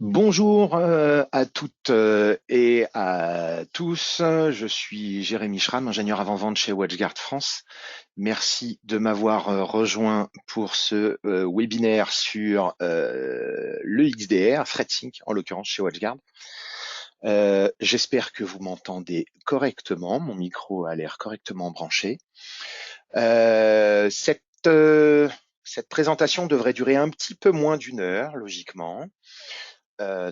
Bonjour à toutes et à tous. Je suis Jérémy Schramm, ingénieur avant-vente chez WatchGuard France. Merci de m'avoir rejoint pour ce webinaire sur le XDR, FreightSync en l'occurrence chez WatchGuard. J'espère que vous m'entendez correctement. Mon micro a l'air correctement branché. Cette présentation devrait durer un petit peu moins d'une heure, logiquement.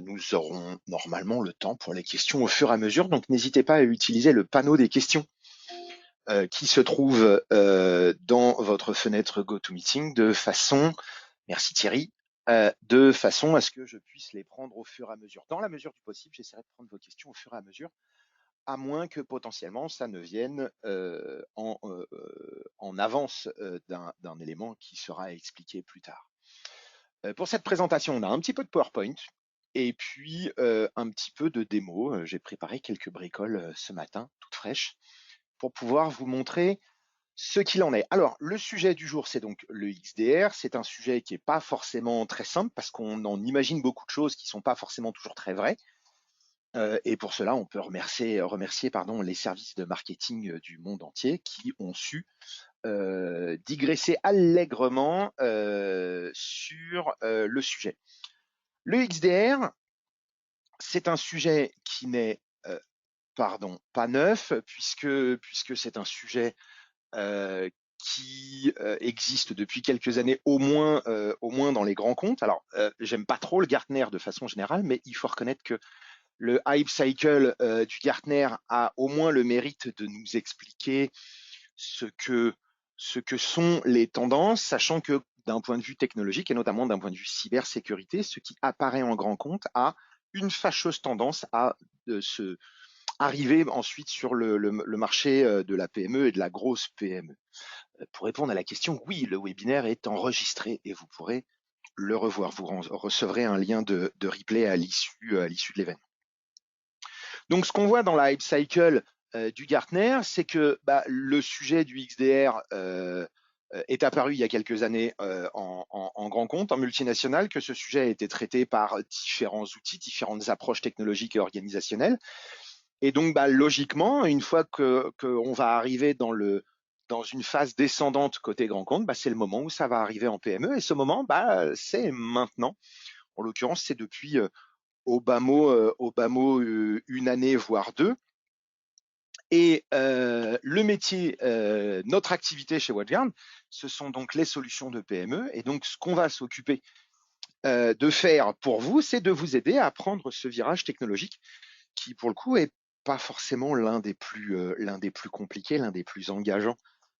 Nous aurons normalement le temps pour les questions au fur et à mesure, donc n'hésitez pas à utiliser le panneau des questions qui se trouve dans votre fenêtre GoToMeeting merci Thierry, de façon à ce que je puisse les prendre au fur et à mesure. Dans la mesure du possible, j'essaierai de prendre vos questions au fur et à mesure, à moins que potentiellement ça ne vienne en avance d'un élément qui sera expliqué plus tard. Pour cette présentation, on a un petit peu de PowerPoint et puis un petit peu de démo. J'ai préparé quelques bricoles ce matin, toutes fraîches, pour pouvoir vous montrer ce qu'il en est. Alors, le sujet du jour, c'est donc le XDR. C'est un sujet qui n'est pas forcément très simple parce qu'on en imagine beaucoup de choses qui ne sont pas forcément toujours très vraies. Et pour cela, on peut remercier les services de marketing du monde entier qui ont su digresser allègrement sur le sujet. Le XDR, c'est un sujet qui n'est pas neuf, puisque c'est un sujet qui existe depuis quelques années, au moins dans les grands comptes. Alors, j'aime pas trop le Gartner de façon générale, mais il faut reconnaître que le hype cycle du Gartner a au moins le mérite de nous expliquer ce que sont les tendances, sachant que d'un point de vue technologique et notamment d'un point de vue cybersécurité, ce qui apparaît en grand compte a une fâcheuse tendance à se arriver ensuite sur le marché de la PME et de la grosse PME. Pour répondre à la question, oui, le webinaire est enregistré et vous pourrez le revoir. Vous recevrez un lien de replay à l'issue de l'événement. Donc, ce qu'on voit dans la hype cycle du Gartner, c'est que le sujet du XDR est apparu il y a quelques années en grand compte, en multinational, que ce sujet a été traité par différents outils, différentes approches technologiques et organisationnelles. Et donc, logiquement, une fois qu'on va arriver dans une phase descendante côté grand compte, c'est le moment où ça va arriver en PME. Et ce moment, c'est maintenant. En l'occurrence, c'est depuis au bas mot une année, voire deux. Et le métier, notre activité chez WatchGuard, ce sont donc les solutions de PME. Et donc, ce qu'on va s'occuper de faire pour vous, c'est de vous aider à prendre ce virage technologique qui, pour le coup, est pas forcément l'un des plus compliqués, l'un des plus engageants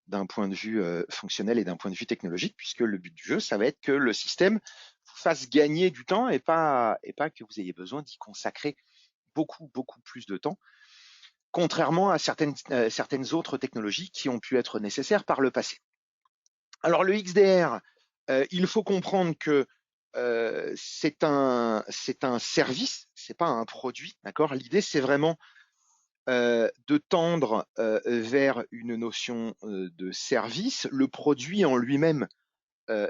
d'un point de vue fonctionnel et d'un point de vue technologique, puisque le but du jeu, ça va être que le système vous fasse gagner du temps et pas que vous ayez besoin d'y consacrer beaucoup plus de temps, contrairement à certaines autres technologies qui ont pu être nécessaires par le passé. Alors le XDR, il faut comprendre que c'est un service, c'est pas un produit, d'accord. L'idée, c'est vraiment de tendre vers une notion de service. Le produit en lui-même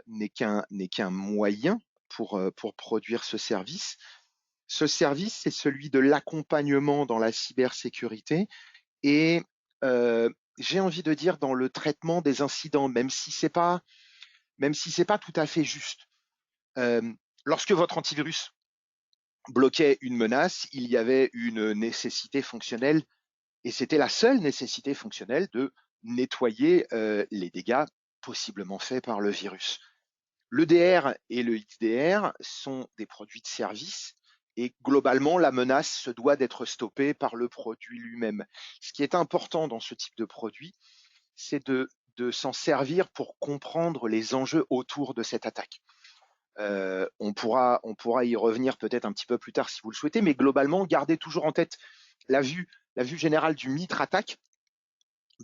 n'est qu'un moyen pour produire ce service. Ce service, c'est celui de l'accompagnement dans la cybersécurité et j'ai envie de dire dans le traitement des incidents, même si c'est pas tout à fait juste. Euh, Lorsque votre antivirus bloquait une menace, il y avait une nécessité fonctionnelle et c'était la seule nécessité fonctionnelle de nettoyer les dégâts possiblement faits par le virus. L'EDR et le XDR sont des produits de service et globalement, la menace se doit d'être stoppée par le produit lui-même. Ce qui est important dans ce type de produit, c'est de s'en servir pour comprendre les enjeux autour de cette attaque. On pourra y revenir peut-être un petit peu plus tard si vous le souhaitez, mais globalement, gardez toujours en tête la vue générale du MITRE attaque,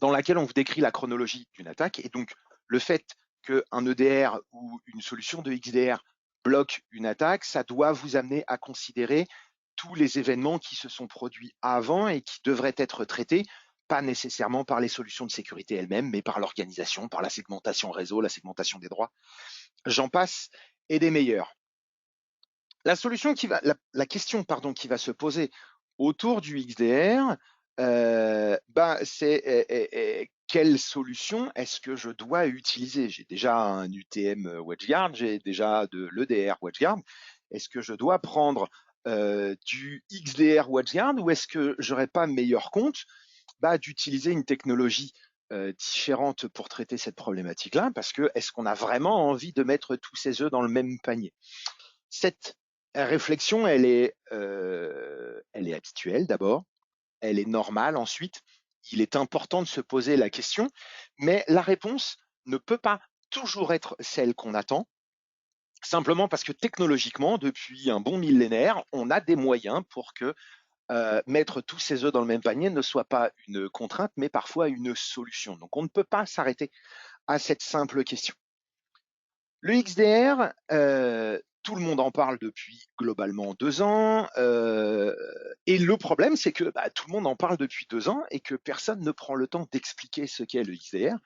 dans laquelle on vous décrit la chronologie d'une attaque, et donc le fait qu'un EDR ou une solution de XDR bloque une attaque, ça doit vous amener à considérer tous les événements qui se sont produits avant et qui devraient être traités, pas nécessairement par les solutions de sécurité elles-mêmes, mais par l'organisation, par la segmentation réseau, la segmentation des droits, j'en passe, et des meilleurs. la question pardon, qui va se poser autour du XDR, c'est quelle solution est-ce que je dois utiliser? J'ai déjà un UTM WatchGuard, j'ai déjà de l'EDR WatchGuard. Est-ce que je dois prendre du XDR WatchGuard ou est-ce que j'aurais pas meilleur compte d'utiliser une technologie différente pour traiter cette problématique-là? Parce que est-ce qu'on a vraiment envie de mettre tous ses œufs dans le même panier? Cette réflexion, elle est habituelle d'abord, elle est normale ensuite. Il est important de se poser la question, mais la réponse ne peut pas toujours être celle qu'on attend, simplement parce que technologiquement, depuis un bon millénaire, on a des moyens pour que mettre tous ses œufs dans le même panier ne soit pas une contrainte, mais parfois une solution. Donc on ne peut pas s'arrêter à cette simple question. Le XDR, tout le monde en parle depuis globalement 2 ans, et le problème, c'est que tout le monde en parle depuis 2 ans et que personne ne prend le temps d'expliquer ce qu'est le XDR.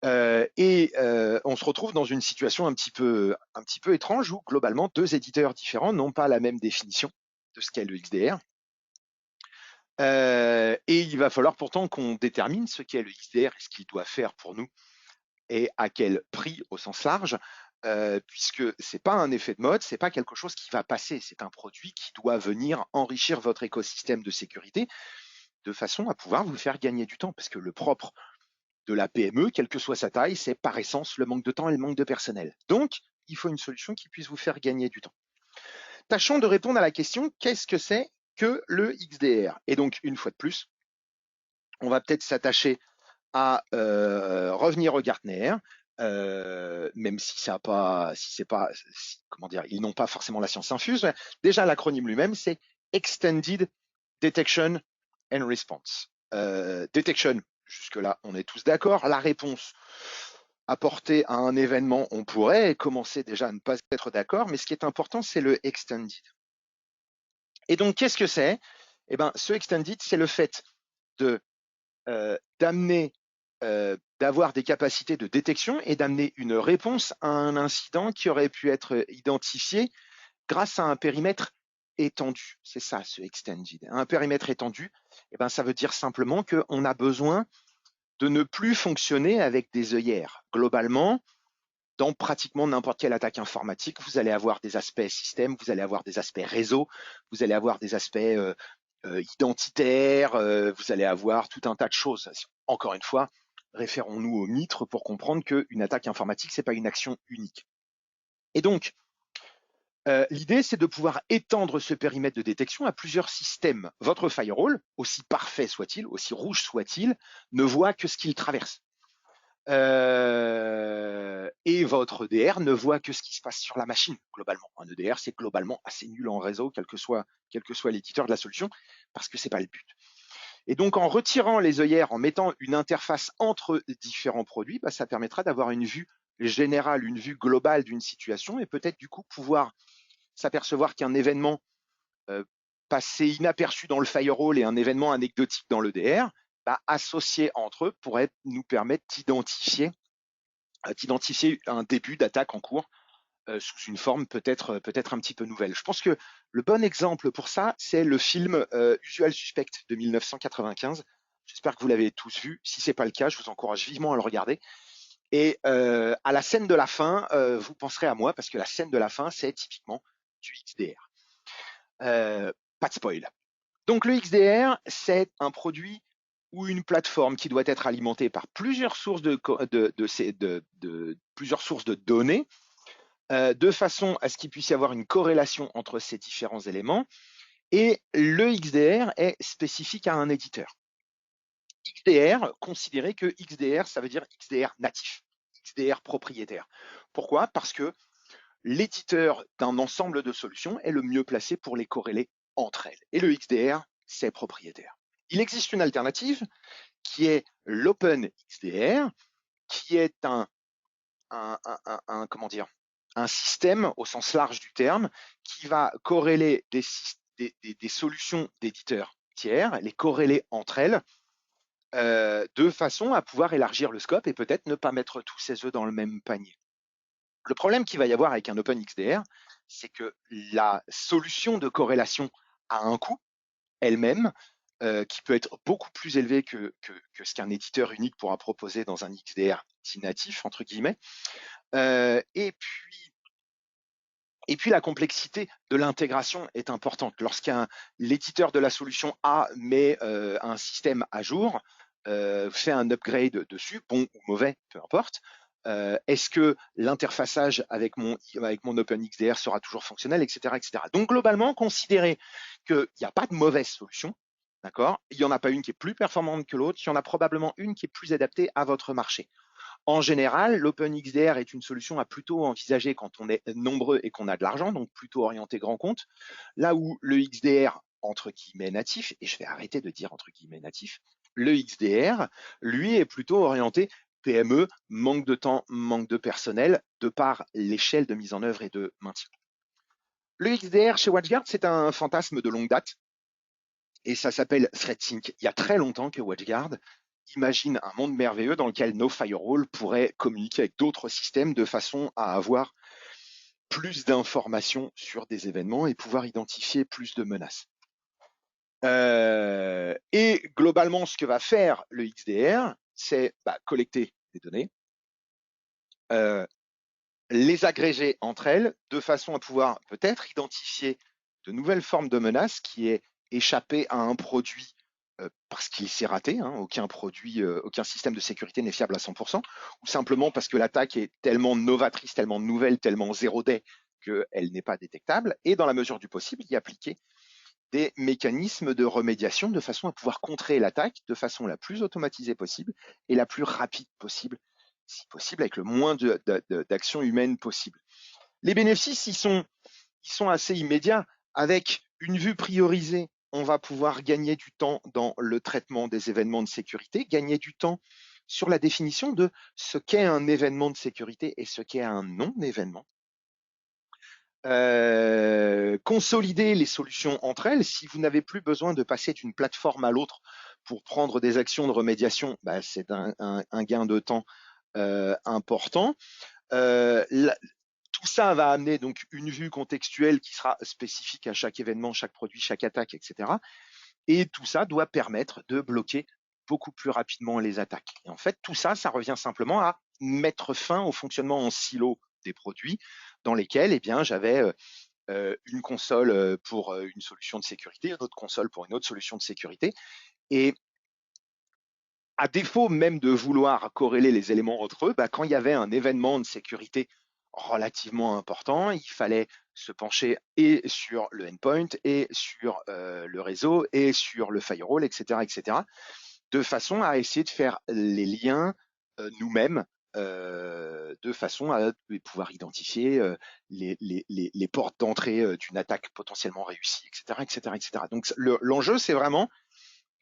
On se retrouve dans une situation un petit peu étrange où globalement 2 éditeurs différents n'ont pas la même définition de ce qu'est le XDR. Et il va falloir pourtant qu'on détermine ce qu'est le XDR et ce qu'il doit faire pour nous et à quel prix au sens large, puisque c'est pas un effet de mode, c'est pas quelque chose qui va passer, c'est un produit qui doit venir enrichir votre écosystème de sécurité de façon à pouvoir vous faire gagner du temps, parce que le propre de la PME, quelle que soit sa taille, c'est par essence le manque de temps et le manque de personnel. Donc, il faut une solution qui puisse vous faire gagner du temps. Tâchons de répondre à la question, qu'est-ce que c'est que le XDR? Et donc, une fois de plus, on va peut-être s'attacher à revenir au Gartner, même si ça a pas, si c'est pas, comment dire, ils n'ont pas forcément la science infuse. Déjà, l'acronyme lui-même, c'est Extended Detection and Response. Detection, jusque-là, on est tous d'accord. La réponse apportée à un événement, on pourrait commencer déjà à ne pas être d'accord, mais ce qui est important, c'est le Extended. Et donc, qu'est-ce que c'est? Eh ben, ce Extended, c'est le fait de d'amener, d'avoir des capacités de détection et d'amener une réponse à un incident qui aurait pu être identifié grâce à un périmètre étendu. C'est ça, ce extended. Un périmètre étendu, eh ben, ça veut dire simplement qu'on a besoin de ne plus fonctionner avec des œillères. Globalement, dans pratiquement n'importe quelle attaque informatique, vous allez avoir des aspects système, vous allez avoir des aspects réseau, vous allez avoir des aspects identitaires, vous allez avoir tout un tas de choses. Encore une fois, référons-nous au MITRE pour comprendre qu'une attaque informatique, c'est pas une action unique. Et donc, l'idée, c'est de pouvoir étendre ce périmètre de détection à plusieurs systèmes. Votre firewall, aussi parfait soit-il, aussi rouge soit-il, ne voit que ce qu'il traverse. Et votre EDR ne voit que ce qui se passe sur la machine, globalement. Un EDR, c'est globalement assez nul en réseau, quel que soit l'éditeur de la solution, parce que c'est pas le but. Et donc, en retirant les œillères, en mettant une interface entre différents produits, ça permettra d'avoir une vue générale, une vue globale d'une situation et peut-être du coup pouvoir s'apercevoir qu'un événement passé inaperçu dans le firewall et un événement anecdotique dans l'EDR, associés entre eux pourrait nous permettre d'identifier un début d'attaque en cours sous une forme peut-être un petit peu nouvelle. Je pense que le bon exemple pour ça, c'est le film Usual Suspect de 1995. J'espère que vous l'avez tous vu. Si c'est pas le cas, je vous encourage vivement à le regarder. Et à la scène de la fin, vous penserez à moi parce que la scène de la fin, c'est typiquement du XDR. Pas de spoil. Donc le XDR, c'est un produit ou une plateforme qui doit être alimentée par plusieurs sources plusieurs sources de données, de façon à ce qu'il puisse y avoir une corrélation entre ces différents éléments. Et le XDR est spécifique à un éditeur. XDR, considérez que XDR, ça veut dire XDR natif, XDR propriétaire. Pourquoi? Parce que l'éditeur d'un ensemble de solutions est le mieux placé pour les corréler entre elles. Et le XDR, c'est propriétaire. Il existe une alternative qui est l'OpenXDR, qui est comment dire, un système au sens large du terme qui va corréler des solutions d'éditeurs tiers, les corréler entre elles de façon à pouvoir élargir le scope et peut-être ne pas mettre tous ses œufs dans le même panier. Le problème qu'il va y avoir avec un OpenXDR, c'est que la solution de corrélation a un coût elle-même, qui peut être beaucoup plus élevé que ce qu'un éditeur unique pourra proposer dans un XDR dit natif, entre guillemets. Et puis la complexité de l'intégration est importante. Lorsqu'un l'éditeur de la solution A met un système à jour, fait un upgrade dessus, bon ou mauvais, peu importe, est-ce que l'interfaçage avec mon OpenXDR sera toujours fonctionnel, etc., etc. Donc globalement, considérez qu'il n'y a pas de mauvaise solution, d'accord? Il n'y en a pas une qui est plus performante que l'autre, il y en a probablement une qui est plus adaptée à votre marché. En général, l'OpenXDR est une solution à plutôt envisager quand on est nombreux et qu'on a de l'argent, donc plutôt orienté grand compte, là où le XDR, entre guillemets natif, et je vais arrêter de dire entre guillemets natif, le XDR, lui, est plutôt orienté PME, manque de temps, manque de personnel, de par l'échelle de mise en œuvre et de maintien. Le XDR chez WatchGuard, c'est un fantasme de longue date, et ça s'appelle ThreatSync. Il y a très longtemps que WatchGuard imagine un monde merveilleux dans lequel nos firewalls pourraient communiquer avec d'autres systèmes de façon à avoir plus d'informations sur des événements et pouvoir identifier plus de menaces. Et globalement, ce que va faire le XDR, c'est collecter des données, les agréger entre elles de façon à pouvoir peut-être identifier de nouvelles formes de menaces qui est échappé à un produit parce qu'il s'est raté, hein, aucun système de sécurité n'est fiable à 100%, ou simplement parce que l'attaque est tellement novatrice, tellement nouvelle, tellement zéro day qu'elle n'est pas détectable, et dans la mesure du possible, y appliquer des mécanismes de remédiation de façon à pouvoir contrer l'attaque de façon la plus automatisée possible et la plus rapide possible, si possible avec le moins d'actions humaines possible. Les bénéfices, ils sont assez immédiats. Avec une vue priorisée, on va pouvoir gagner du temps dans le traitement des événements de sécurité, gagner du temps sur la définition de ce qu'est un événement de sécurité et ce qu'est un non-événement. Consolider les solutions entre elles. Si vous n'avez plus besoin de passer d'une plateforme à l'autre pour prendre des actions de remédiation, c'est un gain de temps important. Tout ça va amener donc une vue contextuelle qui sera spécifique à chaque événement, chaque produit, chaque attaque, etc. Et tout ça doit permettre de bloquer beaucoup plus rapidement les attaques. Et en fait, tout ça, ça revient simplement à mettre fin au fonctionnement en silo des produits dans lesquels j'avais une console pour une solution de sécurité, une autre console pour une autre solution de sécurité. Et à défaut même de vouloir corréler les éléments entre eux, quand il y avait un événement de sécurité relativement important, il fallait se pencher et sur le endpoint, et sur le réseau, et sur le firewall, etc., de façon à essayer de faire les liens nous-mêmes, de façon à pouvoir identifier les portes d'entrée d'une attaque potentiellement réussie, etc. Donc l'enjeu, c'est vraiment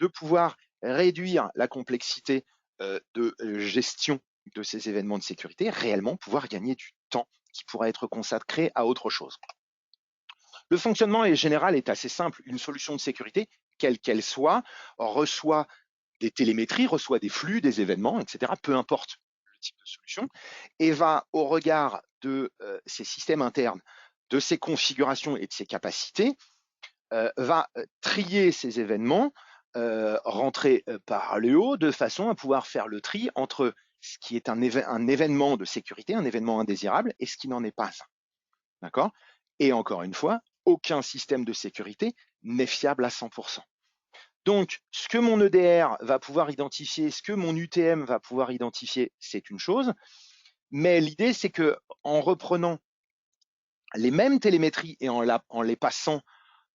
de pouvoir réduire la complexité de gestion de ces événements de sécurité, réellement pouvoir gagner du temps qui pourrait être consacré à autre chose. Le fonctionnement en général est assez simple. Une solution de sécurité, quelle qu'elle soit, reçoit des télémétries, reçoit des flux, des événements, etc., peu importe le type de solution, et va, au regard de ses systèmes internes, de ses configurations et de ses capacités, va trier ces événements, rentrer par le haut, de façon à pouvoir faire le tri entre ce qui est un événement de sécurité, un événement indésirable, et ce qui n'en est pas un. D'accord? Et encore une fois, aucun système de sécurité n'est fiable à 100%. Donc, ce que mon EDR va pouvoir identifier, ce que mon UTM va pouvoir identifier, c'est une chose. Mais l'idée, c'est que en reprenant les mêmes télémétries et en les passant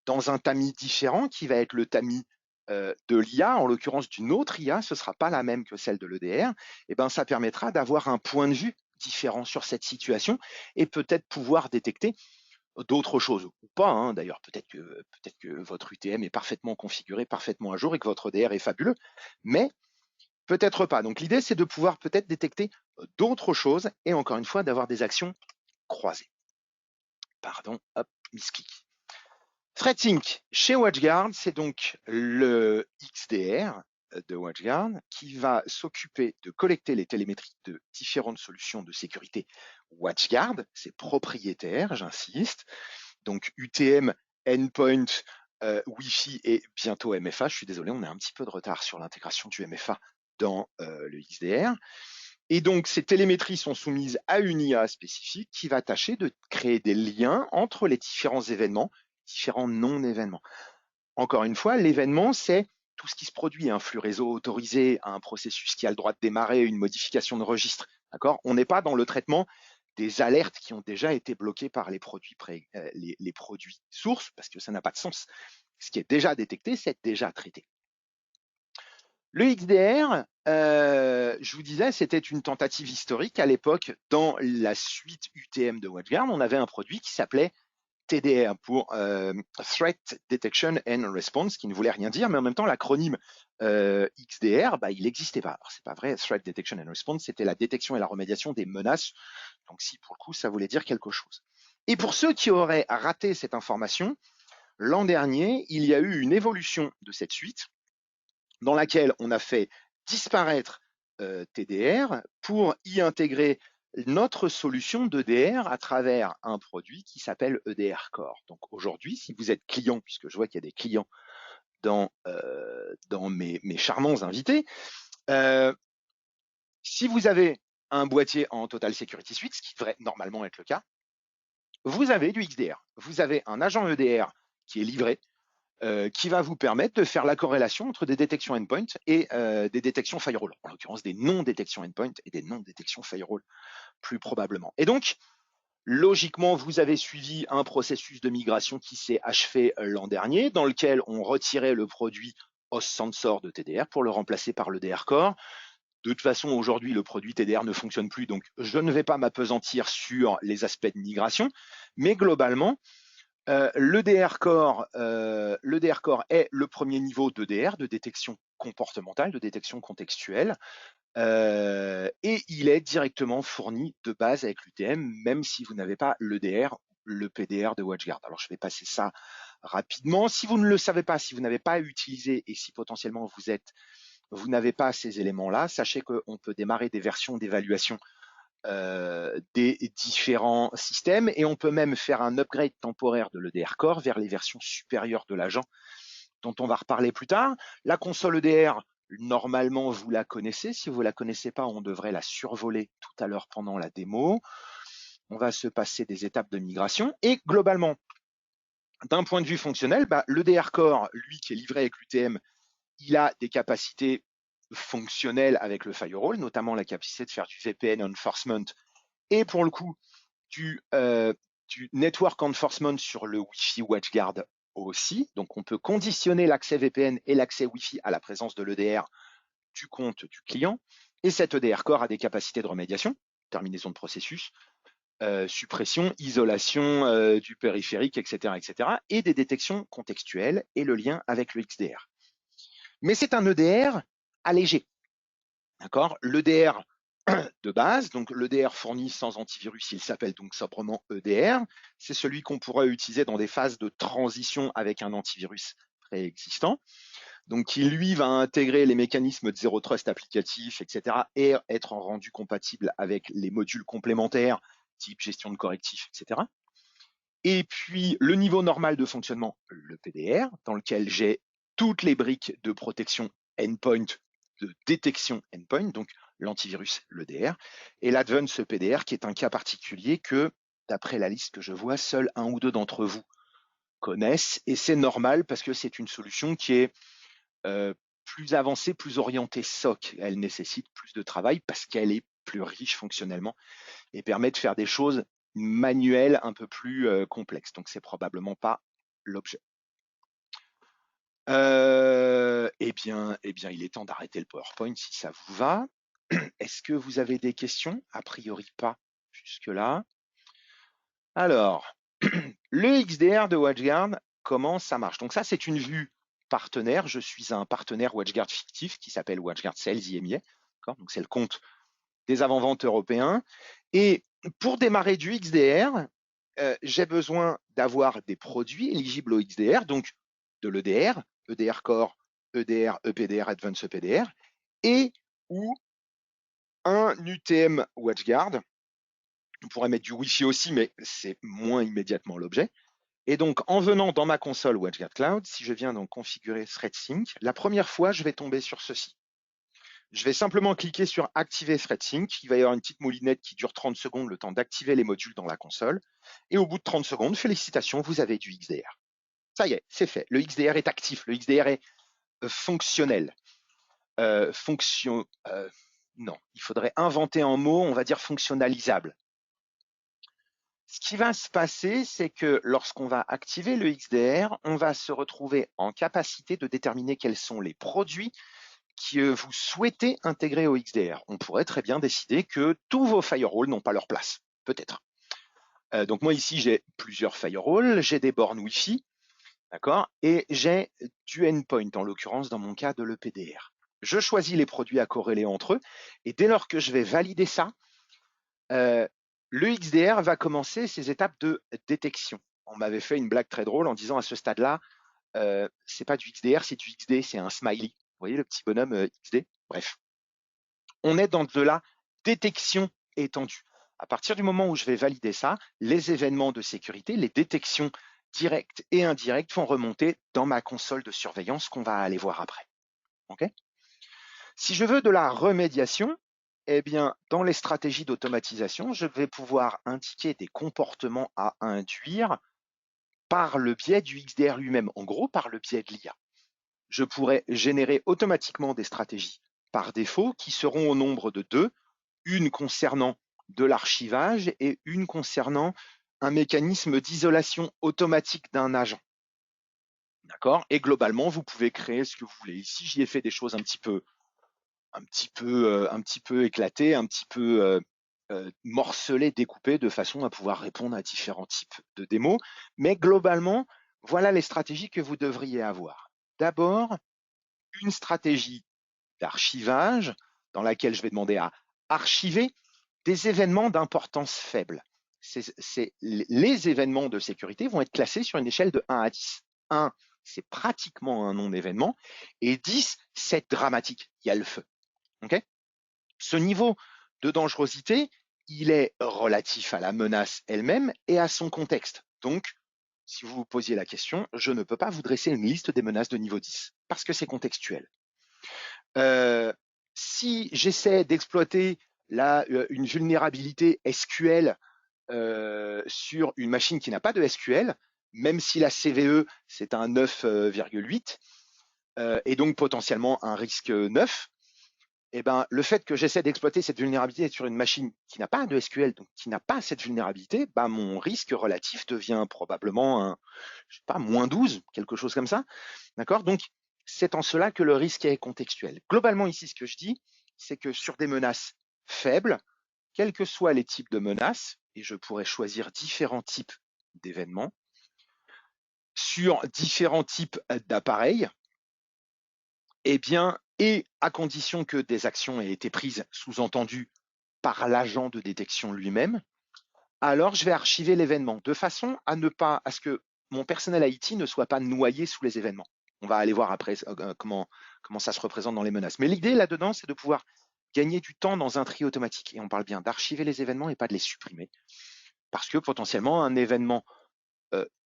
dans un tamis différent, qui va être le tamis de l'IA, en l'occurrence d'une autre IA, ce ne sera pas la même que celle de l'EDR, et ça permettra d'avoir un point de vue différent sur cette situation et peut-être pouvoir détecter d'autres choses ou pas, hein. D'ailleurs, peut-être que votre UTM est parfaitement configuré, parfaitement à jour et que votre EDR est fabuleux, mais peut-être pas. Donc l'idée, c'est de pouvoir peut-être détecter d'autres choses et encore une fois, d'avoir des actions croisées. Pardon, hop, misclick. ThreatSync chez WatchGuard, c'est donc le XDR de WatchGuard qui va s'occuper de collecter les télémétries de différentes solutions de sécurité WatchGuard, c'est propriétaire, j'insiste, donc UTM, Endpoint, Wi-Fi et bientôt MFA. Je suis désolé, on a un petit peu de retard sur l'intégration du MFA dans le XDR. Et donc, ces télémétries sont soumises à une IA spécifique qui va tâcher de créer des liens entre les différents événements, différents non-événements. Encore une fois, l'événement, c'est tout ce qui se produit, un flux réseau autorisé, un processus qui a le droit de démarrer, une modification de registre. D'accord ? On n'est pas dans le traitement des alertes qui ont déjà été bloquées par les produits, les produits sources, parce que ça n'a pas de sens. Ce qui est déjà détecté, c'est déjà traité. Le XDR, je vous disais, c'était une tentative historique. À l'époque, dans la suite UTM de WatchGuard, on avait un produit qui s'appelait TDR pour Threat Detection and Response, qui ne voulait rien dire, mais en même temps, l'acronyme XDR, il n'existait pas. Alors, c'est pas vrai, Threat Detection and Response, c'était la détection et la remédiation des menaces. Donc, si pour le coup, ça voulait dire quelque chose. Et pour ceux qui auraient raté cette information, l'an dernier, il y a eu une évolution de cette suite dans laquelle on a fait disparaître TDR pour y intégrer notre solution d'EDR à travers un produit qui s'appelle EDR Core. Donc aujourd'hui, si vous êtes client, puisque je vois qu'il y a des clients dans mes charmants invités, si vous avez un boîtier en Total Security Suite, ce qui devrait normalement être le cas, vous avez du XDR. Vous avez un agent EDR qui est livré, qui va vous permettre de faire la corrélation entre des détections endpoint et des détections firewall. En l'occurrence, des non-détections endpoint et des non-détections firewall, plus probablement. Et donc, logiquement, vous avez suivi un processus de migration qui s'est achevé l'an dernier, dans lequel on retirait le produit OS Sensor de TDR pour le remplacer par le DR Core. De toute façon, aujourd'hui, le produit TDR ne fonctionne plus, donc je ne vais pas m'apesantir sur les aspects de migration, mais globalement, l'EDR Core est le premier niveau d'EDR, de détection comportementale, de détection contextuelle, et il est directement fourni de base avec l'UTM, même si vous n'avez pas l'EDR, le PDR de WatchGuard. Alors, je vais passer ça rapidement. Si vous ne le savez pas, si vous n'avez pas utilisé et si potentiellement vous n'avez pas ces éléments-là, sachez qu'on peut démarrer des versions d'évaluation des différents systèmes et on peut même faire un upgrade temporaire de l'EDR Core vers les versions supérieures de l'agent dont on va reparler plus tard. La console EDR, normalement, vous la connaissez. Si vous ne la connaissez pas, on devrait la survoler tout à l'heure pendant la démo. On va se passer des étapes de migration et globalement, d'un point de vue fonctionnel, l'EDR Core, lui qui est livré avec l'UTM, il a des capacités fonctionnelles avec le firewall, notamment la capacité de faire du VPN enforcement et pour le coup du network enforcement sur le Wi-Fi WatchGuard aussi. Donc on peut conditionner l'accès VPN et l'accès Wi-Fi à la présence de l'EDR du compte du client. Et cet EDR Core a des capacités de remédiation, terminaison de processus, suppression, isolation du périphérique, etc., et des détections contextuelles et le lien avec le XDR. Mais c'est un EDR allégé. D'accord ? L'EDR de base, donc l'EDR fourni sans antivirus, il s'appelle donc sobrement EDR. C'est celui qu'on pourra utiliser dans des phases de transition avec un antivirus préexistant. Donc qui lui va intégrer les mécanismes de zéro trust applicatif, etc. et être rendu compatible avec les modules complémentaires type gestion de correctifs, etc. Et puis le niveau normal de fonctionnement, le PDR, dans lequel j'ai toutes les briques de protection endpoint, de détection endpoint, donc l'antivirus, l'EDR, et l'Advanced PDR, qui est un cas particulier que, d'après la liste que je vois, seul un ou deux d'entre vous connaissent, et c'est normal parce que c'est une solution qui est plus avancée, plus orientée SOC. Elle nécessite plus de travail parce qu'elle est plus riche fonctionnellement et permet de faire des choses manuelles un peu plus complexes. Donc, c'est probablement pas l'objet. Eh bien, il est temps d'arrêter le PowerPoint si ça vous va. Est-ce que vous avez des questions? A priori pas jusque-là. Alors, le XDR de WatchGuard, comment ça marche? Donc ça, c'est une vue partenaire. Je suis un partenaire WatchGuard fictif qui s'appelle WatchGuard Sales IMIA. Donc c'est le compte des avant-ventes européens. Et pour démarrer du XDR, j'ai besoin d'avoir des produits éligibles au XDR, donc de l'EDR, EDR Core, EDR, EPDR, Advanced EPDR, et ou un UTM WatchGuard. On pourrait mettre du Wi-Fi aussi, mais c'est moins immédiatement l'objet. Et donc, en venant dans ma console WatchGuard Cloud, si je viens donc configurer ThreadSync, la première fois, je vais tomber sur ceci. Je vais simplement cliquer sur Activer ThreadSync. Il va y avoir une petite moulinette qui dure 30 secondes, le temps d'activer les modules dans la console. Et au bout de 30 secondes, félicitations, vous avez du XDR. Ça y est, c'est fait. Le XDR est actif. Le XDR est fonctionnel. Non, il faudrait inventer un mot, on va dire fonctionnalisable. Ce qui va se passer, c'est que lorsqu'on va activer le XDR, on va se retrouver en capacité de déterminer quels sont les produits que vous souhaitez intégrer au XDR. On pourrait très bien décider que tous vos firewalls n'ont pas leur place, peut-être. Donc moi ici, j'ai plusieurs firewalls, j'ai des bornes Wi-Fi, d'accord, et j'ai du endpoint, en l'occurrence dans mon cas de l'EPDR. Je choisis les produits à corréler entre eux, et dès lors que je vais valider ça, le XDR va commencer ses étapes de détection. On m'avait fait une blague très drôle en disant à ce stade-là, c'est pas du XDR, c'est du XD, c'est un smiley. Vous voyez le petit bonhomme XD? Bref. On est dans de la détection étendue. À partir du moment où je vais valider ça, les événements de sécurité, les détections directes et indirectes vont remonter dans ma console de surveillance qu'on va aller voir après. Okay? Si je veux de la remédiation, eh bien, dans les stratégies d'automatisation, je vais pouvoir indiquer des comportements à induire par le biais du XDR lui-même, en gros par le biais de l'IA. Je pourrais générer automatiquement des stratégies par défaut qui seront au nombre de 2, une concernant de l'archivage et une concernant un mécanisme d'isolation automatique d'un agent. D'accord? Et globalement, vous pouvez créer ce que vous voulez. Ici, j'y ai fait des choses un petit peu éclatées, un petit peu morcelées, découpées, de façon à pouvoir répondre à différents types de démos. Mais globalement, voilà les stratégies que vous devriez avoir. D'abord, une stratégie d'archivage dans laquelle je vais demander à archiver des événements d'importance faible. Les événements de sécurité vont être classés sur une échelle de 1 à 10. 1, c'est pratiquement un non-événement, et 10, c'est dramatique, il y a le feu. Okay? Ce niveau de dangerosité, il est relatif à la menace elle-même et à son contexte. Donc, si vous vous posiez la question, je ne peux pas vous dresser une liste des menaces de niveau 10, parce que c'est contextuel. Si j'essaie d'exploiter une vulnérabilité SQL sur une machine qui n'a pas de SQL, même si la CVE c'est un 9,8 et donc potentiellement un risque 9, et ben, le fait que j'essaie d'exploiter cette vulnérabilité sur une machine qui n'a pas de SQL, donc qui n'a pas cette vulnérabilité, ben, mon risque relatif devient probablement un, je sais pas, moins 12, quelque chose comme ça. D'accord? Donc, c'est en cela que le risque est contextuel. Globalement, ici, ce que je dis, c'est que sur des menaces faibles, quels que soient les types de menaces, et je pourrais choisir différents types d'événements, sur différents types d'appareils, eh bien, et à condition que des actions aient été prises, sous-entendu par l'agent de détection lui-même, alors je vais archiver l'événement de façon à ne pas, à ce que mon personnel IT ne soit pas noyé sous les événements. On va aller voir après comment ça se représente dans les menaces. Mais l'idée là-dedans, c'est de pouvoir gagner du temps dans un tri automatique. Et on parle bien d'archiver les événements et pas de les supprimer. Parce que potentiellement, un événement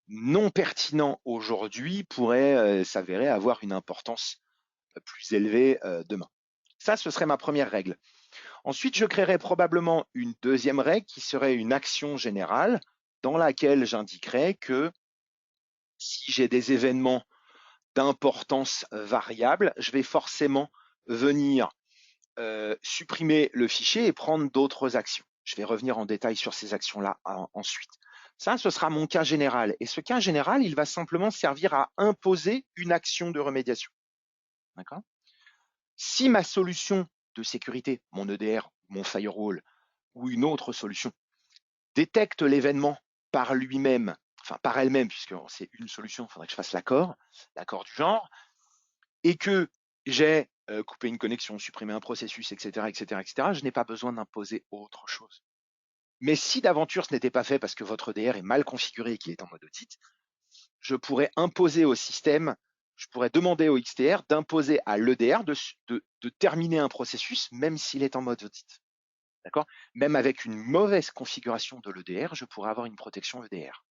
non pertinent aujourd'hui pourrait s'avérer avoir une importance plus élevée demain. Ça, ce serait ma première règle. Ensuite, je créerai probablement une deuxième règle qui serait une action générale dans laquelle j'indiquerai que si j'ai des événements d'importance variable, je vais forcément venir supprimer le fichier et prendre d'autres actions. Je vais revenir en détail sur ces actions-là ensuite. Ça, ce sera mon cas général. Et ce cas général, il va simplement servir à imposer une action de remédiation. D'accord ? Si ma solution de sécurité, mon EDR, mon firewall ou une autre solution, détecte l'événement par lui-même, enfin par elle-même, puisque c'est une solution, il faudrait que je fasse l'accord du genre, et que j'ai coupé une connexion, supprimé un processus, etc., etc., etc., je n'ai pas besoin d'imposer autre chose. Mais si d'aventure ce n'était pas fait parce que votre EDR est mal configuré et qu'il est en mode audit, je pourrais imposer au système, je pourrais demander au XDR d'imposer à l'EDR de terminer un processus, même s'il est en mode audit. D'accord? Même avec une mauvaise configuration de l'EDR, je pourrais avoir une protection EDR.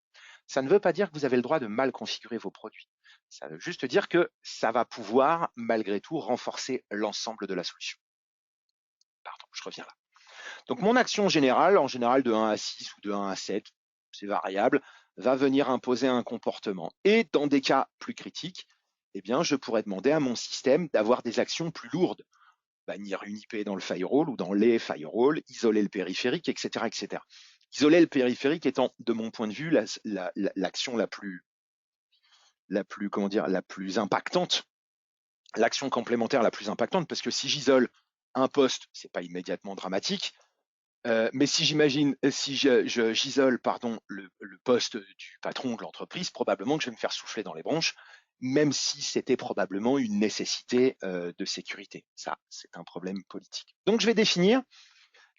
Ça ne veut pas dire que vous avez le droit de mal configurer vos produits. Ça veut juste dire que ça va pouvoir, malgré tout, renforcer l'ensemble de la solution. Pardon, je reviens là. Donc, mon action générale, en général de 1 à 6 ou de 1 à 7, c'est variable, va venir imposer un comportement. Et dans des cas plus critiques, eh bien, je pourrais demander à mon système d'avoir des actions plus lourdes. Bannir une IP dans le firewall ou dans les firewalls, isoler le périphérique, etc., etc. Isoler le périphérique étant, de mon point de vue, l'action la plus impactante, l'action complémentaire la plus impactante, parce que si j'isole un poste, c'est pas immédiatement dramatique, mais si j'isole le poste du patron de l'entreprise, probablement que je vais me faire souffler dans les bronches, même si c'était probablement une nécessité de sécurité. Ça, c'est un problème politique. Donc, je vais définir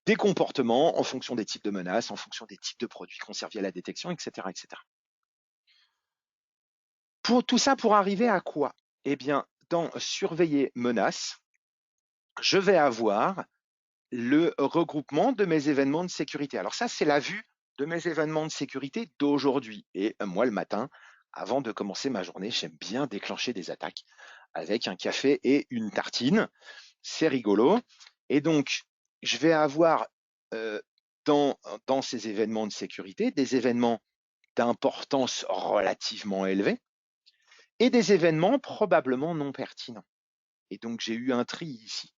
des comportements en fonction des types de menaces, en fonction des types de produits conservés à la détection, etc., etc. Tout ça pour arriver à quoi? Eh bien, dans surveiller menaces, je vais avoir le regroupement de mes événements de sécurité. Alors ça, c'est la vue de mes événements de sécurité d'aujourd'hui. Et moi, le matin, avant de commencer ma journée, j'aime bien déclencher des attaques avec un café et une tartine. C'est rigolo. Et donc, je vais avoir dans ces événements de sécurité des événements d'importance relativement élevée et des événements probablement non pertinents. Et donc, j'ai eu un tri ici.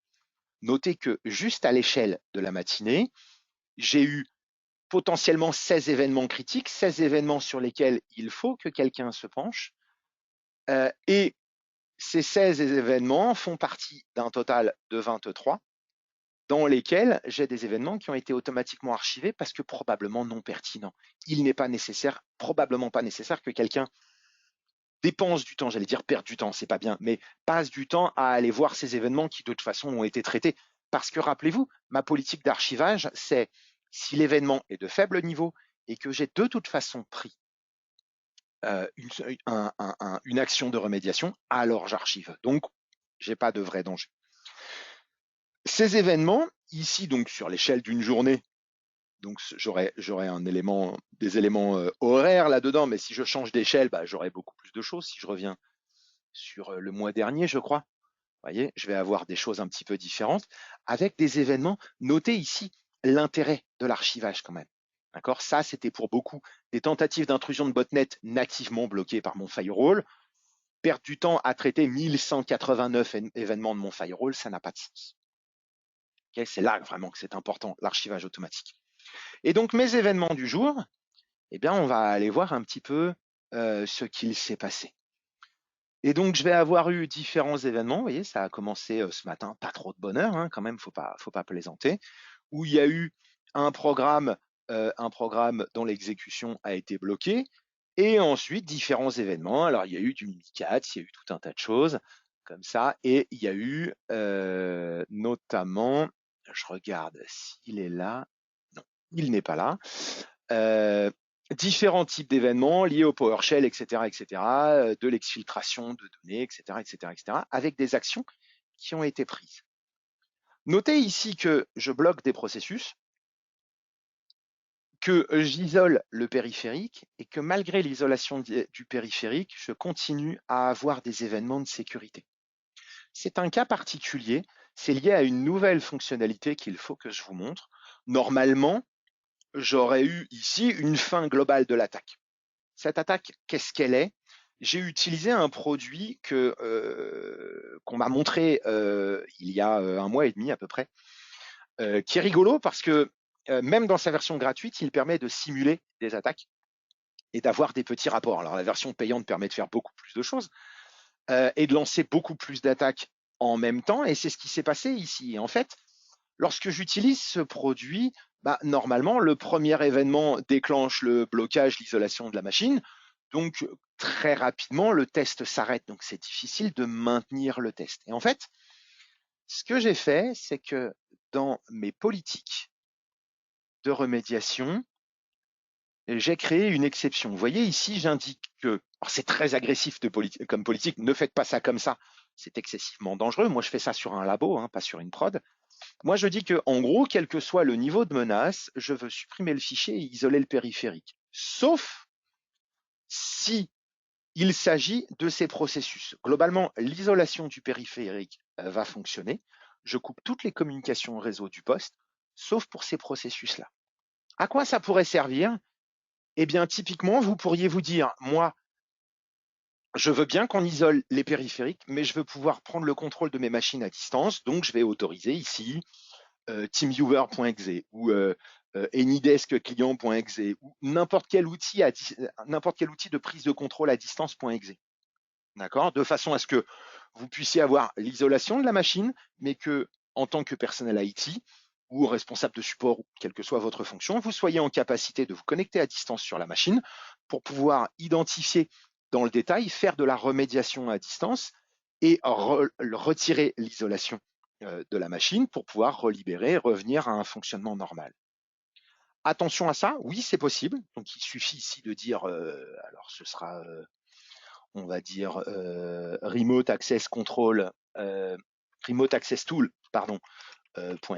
Notez que juste à l'échelle de la matinée, j'ai eu potentiellement 16 événements critiques, 16 événements sur lesquels il faut que quelqu'un se penche. Et ces 16 événements font partie d'un total de 23 dans lesquels j'ai des événements qui ont été automatiquement archivés parce que probablement non pertinents. Il n'est pas nécessaire, probablement pas nécessaire que quelqu'un dépense du temps, j'allais dire perdre du temps, c'est pas bien, mais passe du temps à aller voir ces événements qui de toute façon ont été traités. Parce que rappelez-vous, ma politique d'archivage, c'est si l'événement est de faible niveau et que j'ai de toute façon pris une action de remédiation, alors j'archive. Donc, j'ai pas de vrai danger. Ces événements, ici donc sur l'échelle d'une journée, donc j'aurai des éléments horaires là-dedans, mais si je change d'échelle, j'aurai beaucoup plus de choses. Si je reviens sur le mois dernier, je crois, vous voyez, je vais avoir des choses un petit peu différentes avec des événements. Notez ici l'intérêt de l'archivage quand même. D'accord? Ça, c'était pour beaucoup des tentatives d'intrusion de botnet nativement bloquées par mon firewall. Perdre du temps à traiter 1189 événements de mon firewall, ça n'a pas de sens. Okay? C'est là vraiment que c'est important, l'archivage automatique. Et donc, mes événements du jour, eh bien, on va aller voir un petit peu ce qu'il s'est passé. Et donc, je vais avoir eu différents événements. Vous voyez, ça a commencé ce matin, pas trop de bonheur, hein, quand même, faut pas plaisanter, où il y a eu un programme dont l'exécution a été bloquée, et ensuite différents événements. Alors, il y a eu du Mimikatz, il y a eu tout un tas de choses comme ça, et il y a eu notamment, je regarde s'il est là, non, il n'est pas là. Différents types d'événements liés au PowerShell, etc., de l'exfiltration de données, etc., avec des actions qui ont été prises. Notez ici que je bloque des processus, que j'isole le périphérique et que malgré l'isolation du périphérique, je continue à avoir des événements de sécurité. C'est un cas particulier, c'est lié à une nouvelle fonctionnalité qu'il faut que je vous montre. Normalement, j'aurais eu ici une fin globale de l'attaque. Cette attaque, qu'est-ce qu'elle est? J'ai utilisé un produit qu'on m'a montré il y a un mois et demi à peu près, qui est rigolo parce que même dans sa version gratuite, il permet de simuler des attaques et d'avoir des petits rapports. Alors la version payante permet de faire beaucoup plus de choses et de lancer beaucoup plus d'attaques en même temps, et c'est ce qui s'est passé ici. Et en fait, lorsque j'utilise ce produit, normalement, le premier événement déclenche le blocage, l'isolation de la machine. Donc, très rapidement, le test s'arrête. Donc, c'est difficile de maintenir le test. Et en fait, ce que j'ai fait, c'est que dans mes politiques de remédiation, j'ai créé une exception. Vous voyez ici, j'indique que, c'est très agressif comme politique, ne faites pas ça comme ça, c'est excessivement dangereux. Moi, je fais ça sur un labo, hein, pas sur une prod. Moi, je dis que, en gros, quel que soit le niveau de menace, je veux supprimer le fichier et isoler le périphérique. Sauf si il s'agit de ces processus. Globalement, l'isolation du périphérique va fonctionner. Je coupe toutes les communications réseau du poste, sauf pour ces processus-là. À quoi ça pourrait servir? Eh bien, typiquement, vous pourriez vous dire, moi, je veux bien qu'on isole les périphériques, mais je veux pouvoir prendre le contrôle de mes machines à distance, donc je vais autoriser ici teamviewer.exe ou anydesk client.exe ou n'importe quel outil de prise de contrôle à distance.exe. D'accord? De façon à ce que vous puissiez avoir l'isolation de la machine, mais que, en tant que personnel IT ou responsable de support, quelle que soit votre fonction, vous soyez en capacité de vous connecter à distance sur la machine pour pouvoir identifier dans le détail, faire de la remédiation à distance et retirer l'isolation de la machine pour pouvoir relibérer, revenir à un fonctionnement normal. Attention à ça, oui, c'est possible. Donc, il suffit ici de dire, alors ce sera on va dire remote access control, remote access tool, pardon,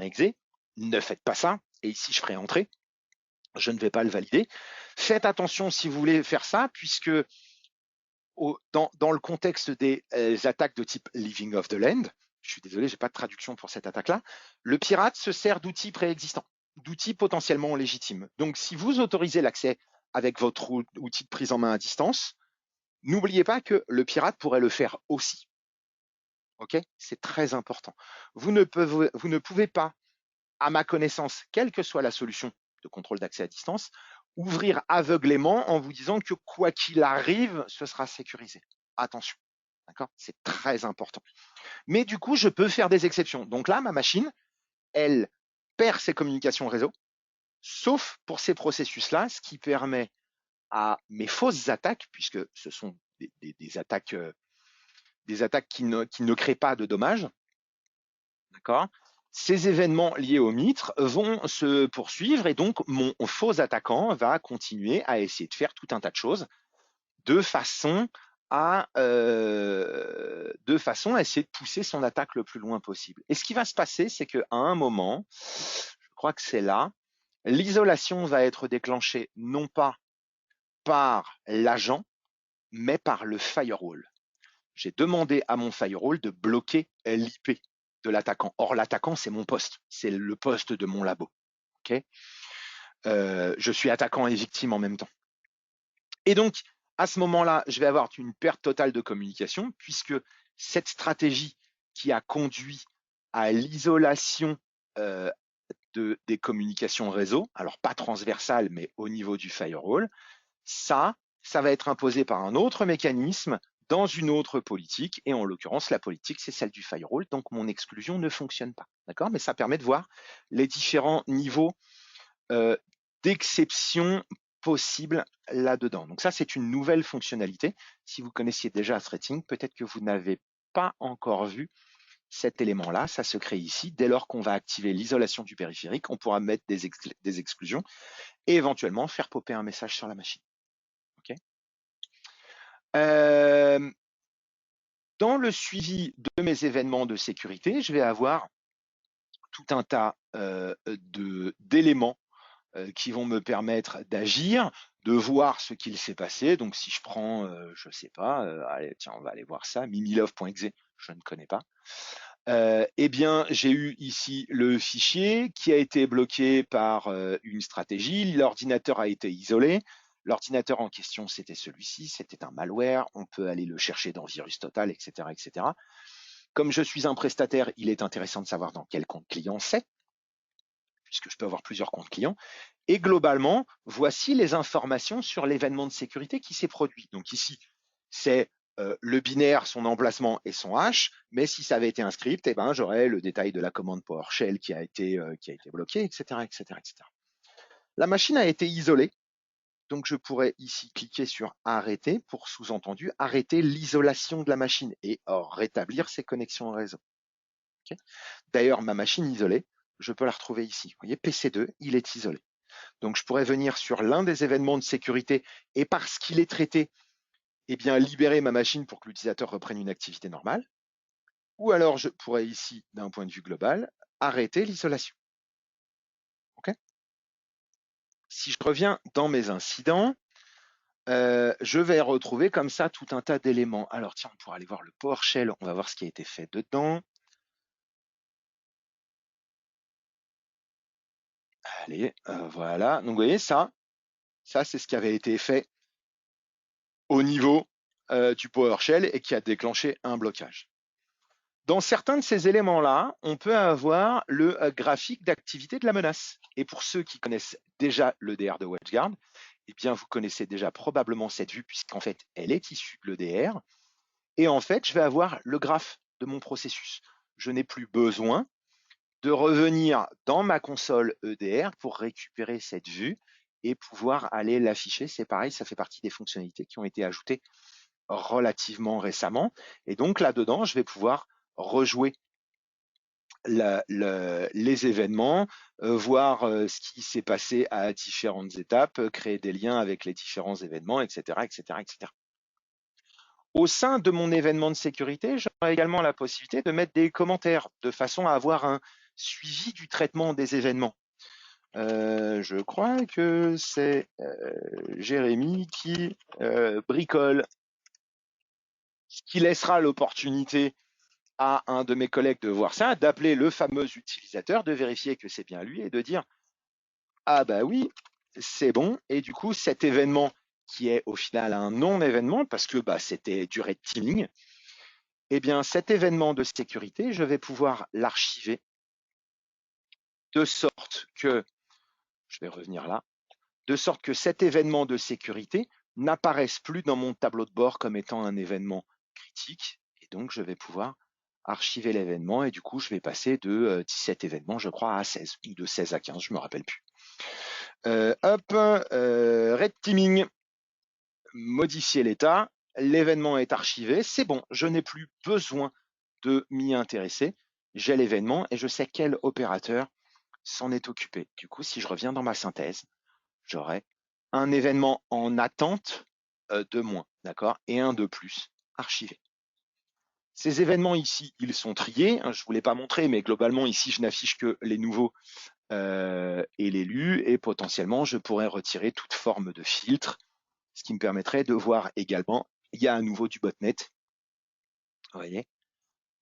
.exe. Ne faites pas ça. Et ici, je ferai entrer. Je ne vais pas le valider. Faites attention si vous voulez faire ça, puisque dans le contexte des attaques de type Living of the Land, je suis désolé, j'ai pas de traduction pour cette attaque-là, le pirate se sert d'outils préexistants, d'outils potentiellement légitimes. Donc, si vous autorisez l'accès avec votre outil de prise en main à distance, n'oubliez pas que le pirate pourrait le faire aussi. Ok? C'est très important. Vous ne pouvez pas, à ma connaissance, quelle que soit la solution de contrôle d'accès à distance, ouvrir aveuglément en vous disant que quoi qu'il arrive, ce sera sécurisé. Attention. D'accord? C'est très important. Mais du coup, je peux faire des exceptions. Donc là, ma machine, elle perd ses communications réseau, sauf pour ces processus-là, ce qui permet à mes fausses attaques, puisque ce sont des attaques qui ne créent pas de dommages, d'accord? Ces événements liés au mitre vont se poursuivre et donc mon faux attaquant va continuer à essayer de faire tout un tas de choses de façon à essayer de pousser son attaque le plus loin possible. Et ce qui va se passer, c'est qu'à un moment, je crois que c'est là, l'isolation va être déclenchée non pas par l'agent, mais par le firewall. J'ai demandé à mon firewall de bloquer l'IP de l'attaquant. Or, l'attaquant, c'est mon poste. C'est le poste de mon labo. Okay, je suis attaquant et victime en même temps. Et donc, à ce moment-là, je vais avoir une perte totale de communication puisque cette stratégie qui a conduit à l'isolation des communications réseau, alors pas transversale, mais au niveau du firewall, ça va être imposé par un autre mécanisme dans une autre politique, et en l'occurrence, la politique, c'est celle du firewall, donc mon exclusion ne fonctionne pas. D'accord? Mais ça permet de voir les différents niveaux d'exception possibles là-dedans. Donc ça, c'est une nouvelle fonctionnalité. Si vous connaissiez déjà Threating, peut-être que vous n'avez pas encore vu cet élément-là. Ça se crée ici. Dès lors qu'on va activer l'isolation du périphérique, on pourra mettre des exclusions et éventuellement faire popper un message sur la machine. Okay, dans le suivi de mes événements de sécurité, je vais avoir tout un tas d'éléments qui vont me permettre d'agir, de voir ce qu'il s'est passé. Donc, si je prends, je sais pas, allez, tiens, on va aller voir ça, mimilove.exe, je ne connais pas. Eh bien, j'ai eu ici le fichier qui a été bloqué par une stratégie. L'ordinateur a été isolé. L'ordinateur en question, c'était celui-ci, c'était un malware. On peut aller le chercher dans VirusTotal, etc., etc. Comme je suis un prestataire, il est intéressant de savoir dans quel compte client c'est, puisque je peux avoir plusieurs comptes clients. Et globalement, voici les informations sur l'événement de sécurité qui s'est produit. Donc ici, c'est le binaire, son emplacement et son hash, mais si ça avait été un script, eh ben, j'aurais le détail de la commande PowerShell qui a été bloquée, etc., etc., etc. La machine a été isolée, donc je pourrais ici cliquer sur arrêter pour sous-entendu arrêter l'isolation de la machine et rétablir ses connexions au réseau. Okay. D'ailleurs, ma machine isolée, je peux la retrouver ici. Vous voyez, PC2, il est isolé. Donc, je pourrais venir sur l'un des événements de sécurité et parce qu'il est traité, eh bien, libérer ma machine pour que l'utilisateur reprenne une activité normale. Ou alors, je pourrais ici, d'un point de vue global, arrêter l'isolation. Okay, si je reviens dans mes incidents, je vais retrouver comme ça tout un tas d'éléments. Alors, tiens, on pourra aller voir le PowerShell. On va voir ce qui a été fait dedans. Allez, voilà. Donc, vous voyez, ça c'est ce qui avait été fait au niveau du PowerShell et qui a déclenché un blocage. Dans certains de ces éléments-là, on peut avoir le graphique d'activité de la menace. Et pour ceux qui connaissent déjà l'EDR de WatchGuard, eh bien, vous connaissez déjà probablement cette vue puisqu'en fait, elle est issue de l'EDR. Et en fait, je vais avoir le graphe de mon processus. Je n'ai plus besoin de revenir dans ma console EDR pour récupérer cette vue et pouvoir aller l'afficher. C'est pareil, ça fait partie des fonctionnalités qui ont été ajoutées relativement récemment. Et donc là-dedans, je vais pouvoir rejouer les événements, voir ce qui s'est passé à différentes étapes, créer des liens avec les différents événements, etc., etc., etc. Au sein de mon événement de sécurité, j'aurai également la possibilité de mettre des commentaires de façon à avoir un suivi du traitement des événements. Je crois que c'est Jérémy qui bricole, ce qui laissera l'opportunité à un de mes collègues de voir ça, d'appeler le fameux utilisateur, de vérifier que c'est bien lui et de dire « Ah bah oui, c'est bon ». Et du coup, cet événement qui est au final un non-événement parce que c'était du red teaming, eh bien cet événement de sécurité, je vais pouvoir l'archiver de sorte que, je vais revenir là, de sorte que cet événement de sécurité n'apparaisse plus dans mon tableau de bord comme étant un événement critique. Et donc, je vais pouvoir archiver l'événement et du coup, je vais passer de 17 événements, je crois, à 16 ou de 16 à 15, je me rappelle plus. Red teaming, modifier l'état, l'événement est archivé, c'est bon, je n'ai plus besoin de m'y intéresser. J'ai l'événement et je sais quel opérateur s'en est occupé. Du coup, si je reviens dans ma synthèse, j'aurai un événement en attente de moins, d'accord, et un de plus archivé. Ces événements ici, ils sont triés. Je ne vous l'ai pas montré, mais globalement, ici, je n'affiche que les nouveaux et les lus, et potentiellement, je pourrais retirer toute forme de filtre, ce qui me permettrait de voir également, il y a à nouveau du botnet, vous voyez,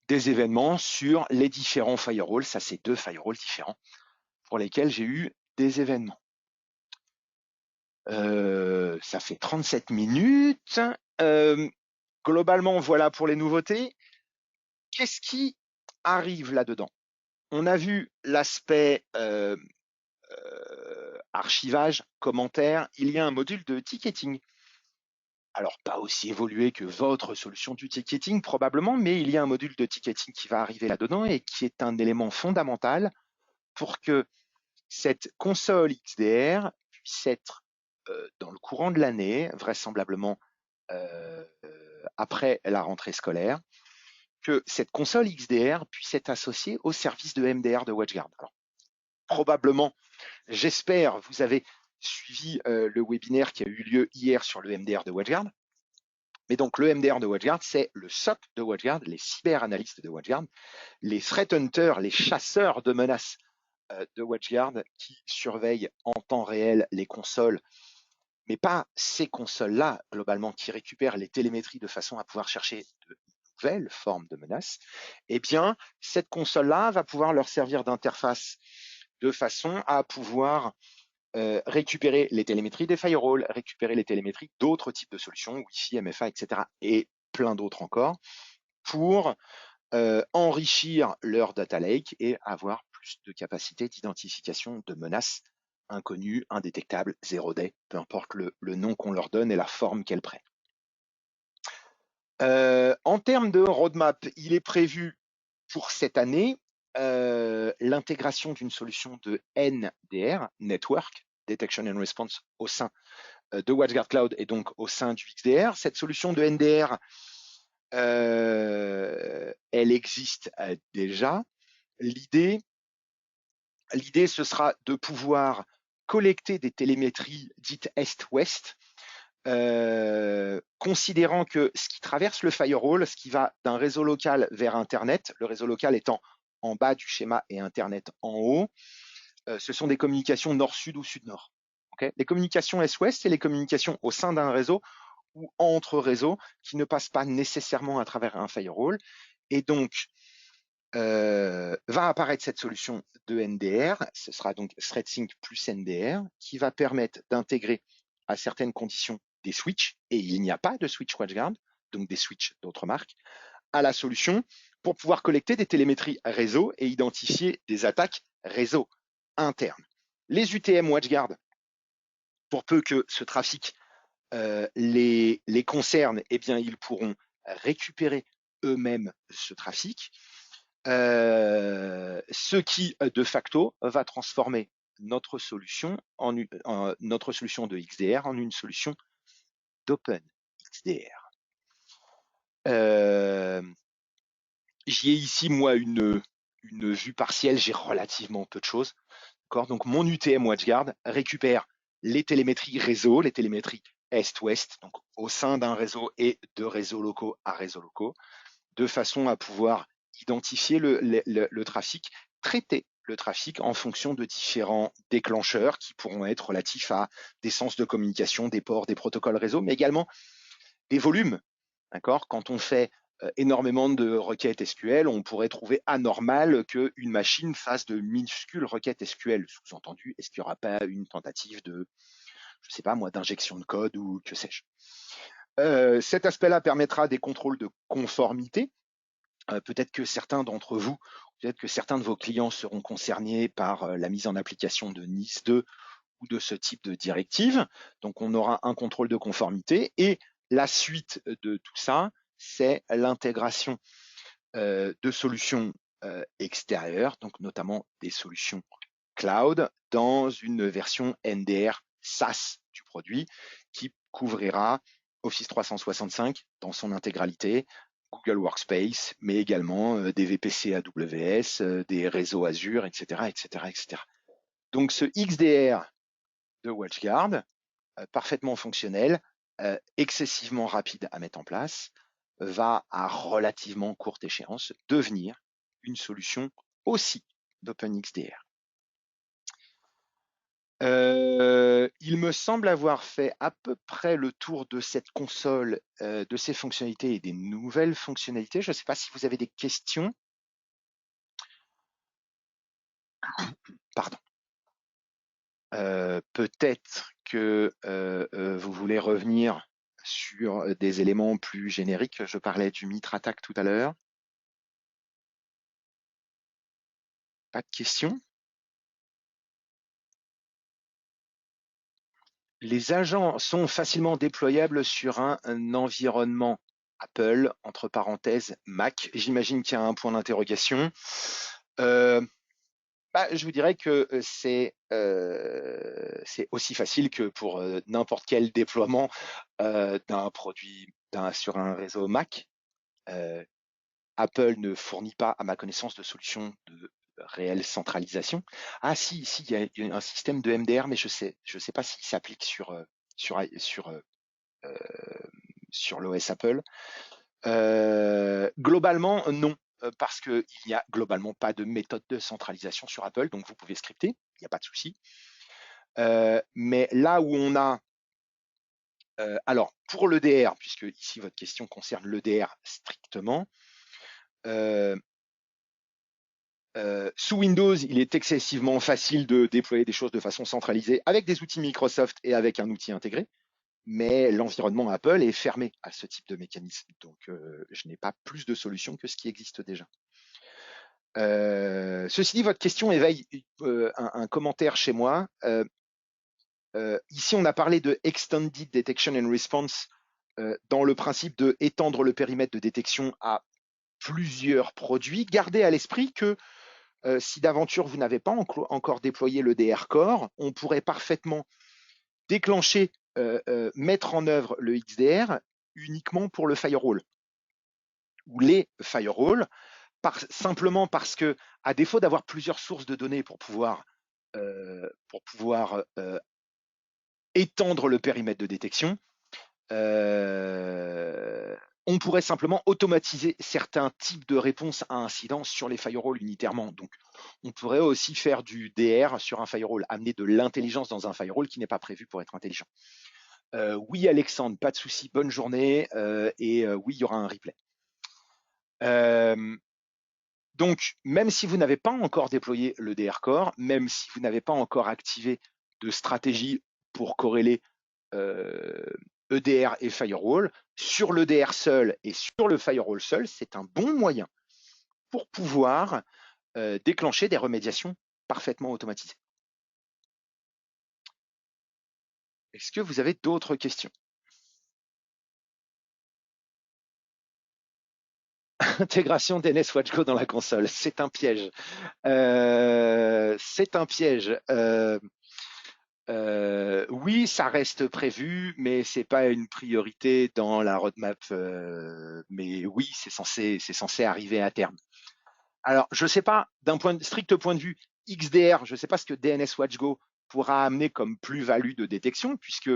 des événements sur les différents firewalls. Ça, c'est 2 firewalls différents pour lesquels j'ai eu des événements. Ça fait 37 minutes. Globalement, voilà pour les nouveautés. Qu'est-ce qui arrive là-dedans? On a vu l'aspect archivage, commentaire. Il y a un module de ticketing. Alors, pas aussi évolué que votre solution du ticketing probablement, mais il y a un module de ticketing qui va arriver là-dedans et qui est un élément fondamental pour que cette console XDR puisse être dans le courant de l'année, vraisemblablement après la rentrée scolaire, que cette console XDR puisse être associée au service de MDR de WatchGuard. Alors, probablement, j'espère, vous avez suivi le webinaire qui a eu lieu hier sur le MDR de WatchGuard. Mais donc, le MDR de WatchGuard, c'est le SOC de WatchGuard, les cyber-analystes de WatchGuard, les threat hunters, les chasseurs de menaces de WatchGuard qui surveillent en temps réel les consoles, mais pas ces consoles-là, globalement, qui récupèrent les télémétries de façon à pouvoir chercher de nouvelles formes de menaces. Eh bien, cette console-là va pouvoir leur servir d'interface de façon à pouvoir récupérer les télémétries des firewalls, récupérer les télémétries d'autres types de solutions, Wi-Fi, MFA, etc., et plein d'autres encore, pour enrichir leur data lake et avoir plus de capacité d'identification de menaces inconnues, indétectables, zero day, peu importe le nom qu'on leur donne et la forme qu'elles prennent. En termes de roadmap, il est prévu pour cette année l'intégration d'une solution de NDR, Network Detection and Response, au sein de WatchGuard Cloud et donc au sein du XDR. Cette solution de NDR, elle existe déjà. L'idée, ce sera de pouvoir collecter des télémétries dites Est-Ouest, considérant que ce qui traverse le firewall, ce qui va d'un réseau local vers Internet, le réseau local étant en bas du schéma et Internet en haut, ce sont des communications nord-sud ou sud-nord. Okay, les communications Est-Ouest, c'est les communications au sein d'un réseau ou entre réseaux qui ne passent pas nécessairement à travers un firewall. Et donc, va apparaître cette solution de NDR, ce sera donc ThreadSync plus NDR, qui va permettre d'intégrer à certaines conditions des switches, et il n'y a pas de switch WatchGuard, donc des switches d'autres marques, à la solution pour pouvoir collecter des télémétries réseau et identifier des attaques réseau internes. Les UTM WatchGuard, pour peu que ce trafic les concerne, eh bien, ils pourront récupérer eux-mêmes ce trafic, ce qui, de facto, va transformer notre solution notre solution de XDR en une solution d'OpenXDR. J'y ai ici, moi, une vue partielle, j'ai relativement peu de choses. Donc, mon UTM WatchGuard récupère les télémétries réseau, les télémétries Est-Ouest, donc au sein d'un réseau et de réseaux locaux à réseaux locaux, de façon à pouvoir identifier le trafic, traiter le trafic en fonction de différents déclencheurs qui pourront être relatifs à des sens de communication, des ports, des protocoles réseau, mais également des volumes. D'accord ? Quand on fait énormément de requêtes SQL, on pourrait trouver anormal qu'une machine fasse de minuscules requêtes SQL. Sous-entendu, est-ce qu'il n'y aura pas une tentative de, je ne sais pas moi, d'injection de code ou que sais-je. Cet aspect-là permettra des contrôles de conformité. Peut-être que certains d'entre vous, peut-être que certains de vos clients seront concernés par la mise en application de NIS 2 ou de ce type de directive. Donc, on aura un contrôle de conformité. Et la suite de tout ça, c'est l'intégration de solutions extérieures, donc notamment des solutions cloud, dans une version NDR SaaS du produit qui couvrira Office 365 dans son intégralité, Google Workspace, mais également des VPC AWS, des réseaux Azure, etc., etc., etc. Donc ce XDR de WatchGuard, parfaitement fonctionnel, excessivement rapide à mettre en place, va à relativement courte échéance devenir une solution aussi d'OpenXDR. Il me semble avoir fait à peu près le tour de cette console, de ses fonctionnalités et des nouvelles fonctionnalités. Je ne sais pas si vous avez des questions. Pardon. Peut-être que vous voulez revenir sur des éléments plus génériques. Je parlais du Mitre Attack tout à l'heure. Pas de questions? Les agents sont facilement déployables sur un environnement Apple, entre parenthèses Mac. J'imagine qu'il y a un point d'interrogation. Je vous dirais que c'est aussi facile que pour n'importe quel déploiement d'un produit sur un réseau Mac. Apple ne fournit pas, à ma connaissance, de solution de réelle centralisation. Ah si, il y a un système de MDR, mais je sais pas s'il s'applique sur l'OS Apple. Globalement, non, parce qu'il n'y a globalement pas de méthode de centralisation sur Apple, donc vous pouvez scripter, il n'y a pas de souci. Mais là où on a alors, pour l'EDR, puisque ici votre question concerne l'EDR strictement, sous Windows, il est excessivement facile de déployer des choses de façon centralisée avec des outils Microsoft et avec un outil intégré, mais l'environnement Apple est fermé à ce type de mécanisme. Donc, je n'ai pas plus de solutions que ce qui existe déjà. Ceci dit, votre question éveille un commentaire chez moi. Ici, on a parlé de Extended Detection and Response dans le principe de étendre le périmètre de détection à plusieurs produits. Gardez à l'esprit que si d'aventure vous n'avez pas encore déployé le DR Core, on pourrait parfaitement déclencher, mettre en œuvre le XDR uniquement pour le firewall ou les firewalls, simplement parce que, à défaut d'avoir plusieurs sources de données pour pouvoir pour pouvoir étendre le périmètre de détection, on pourrait simplement automatiser certains types de réponses à incidents sur les firewalls unitairement. Donc, on pourrait aussi faire du DR sur un firewall, amener de l'intelligence dans un firewall qui n'est pas prévu pour être intelligent. Oui, Alexandre, pas de souci, bonne journée. Oui, il y aura un replay. Donc, même si vous n'avez pas encore déployé le DR Core, même si vous n'avez pas encore activé de stratégie pour corréler EDR et firewall, sur l'EDR seul et sur le firewall seul, c'est un bon moyen pour pouvoir déclencher des remédiations parfaitement automatisées. Est-ce que vous avez d'autres questions? Intégration DNS WatchGo dans la console, c'est un piège. C'est un piège. Oui, ça reste prévu, mais c'est pas une priorité dans la roadmap. Mais oui, c'est censé arriver à terme. Alors, je ne sais pas, d'un strict point de vue XDR, je ne sais pas ce que DNS WatchGo pourra amener comme plus-value de détection, puisque